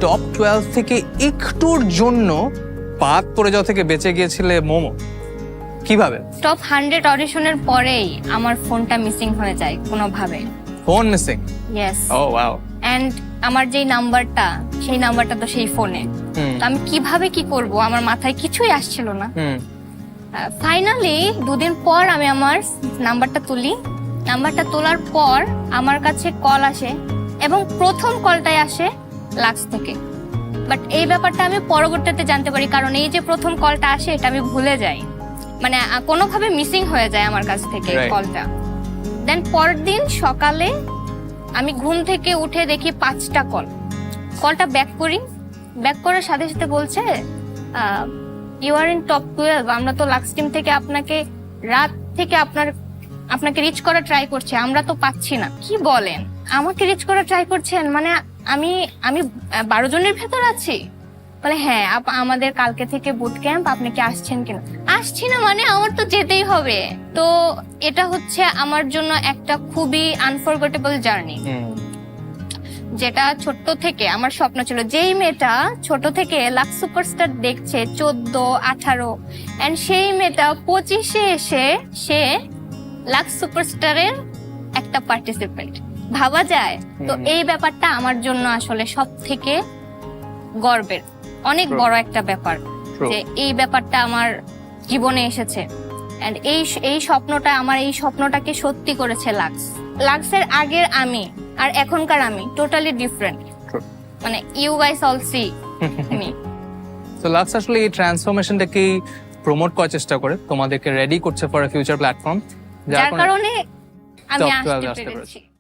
Top 12 থেকে একটুর জন্য বাদ পড়ে যাওয়া থেকে বেঁচে গিয়েছিলে মোমো, কিভাবে? টপ 100 অডিশনের পরেই আমার ফোনটা মিসিং হয়ে যায় কোনোভাবে। Phone missing? Yes. Oh wow. And আমার যেই নাম্বারটা, সেই নাম্বারটা তো সেই ফোনে। তো আমি কিভাবে কি করব, আমার মাথায় কিছুই আসছিল না। ফাইনালি 2 দিন পর আমি আমার নাম্বারটা তুলি। নাম্বারটা তোলার পর আমার কাছে কল আসে এবং প্রথম কলটাই আসে লাক্স থেকে। বাট এই ব্যাপারটা আমি পরবর্তীতে জানতে পারি, কারণ এই যে প্রথম কলটা আসে এটা আমি ভুলে যাই, মানে কোনোভাবে মিসিং হয়ে যায় আমার কাছ থেকে কলটা। দেন পরের দিন সকালে আমি ঘুম থেকে উঠে দেখি 5টা কলটা ব্যাক করি। ব্যাক করার সাথে সাথে বলছে ইউ আর ইন টপ 12, আমরা তো লাক্স টিম থেকে আপনাকে রাত থেকে আপনাকে রিচ করা ট্রাই করছে, আমরা তো পাচ্ছি না। কি বলেন, আমাকে রিচ করা ট্রাই করছেন? মানে আমি 12 জনের ভেতর আছি? বলে হ্যাঁ, আমাদের কালকে থেকে বুট ক্যাম্প, আপনি কি আসছেন কিনা? আসছি না মানে আমার তো যেতেই হবে। তো এটা হচ্ছে আমার জন্য একটা খুবই আনফরগেটেবল জার্নি, যেটা ছোট্ট থেকে আমার স্বপ্ন ছিল। যেই মেয়েটা ছোট থেকে লাক্স সুপারস্টার দেখছে 14, 18, এন্ড সেই মেয়েটা 25-এ এসে সে লাক্স সুপারস্টারের একটা পার্টিসিপেন্ট, ভাবা যায়? তো এই ব্যাপারটা আমার জন্য আসলে সব থেকে গর্বের, অনেক বড় একটা ব্যাপার যে এই ব্যাপারটা আমার জীবনে এসেছে। এন্ড এই স্বপ্নটাকে সত্যি করেছে লাক্সের আগের আমি আর এখনকার আমি টোটালি ডিফারেন্ট। মানে you guys all see me. তো লাক্স আসলে এই ট্রান্সফরমেশনটাকে প্রমোট করার চেষ্টা করে, তোমাদেরকে রেডি করছে ফর আ ফিউচার প্ল্যাটফর্ম, যার কারণে আমি top 12 আসতে আসতে পেরেছি।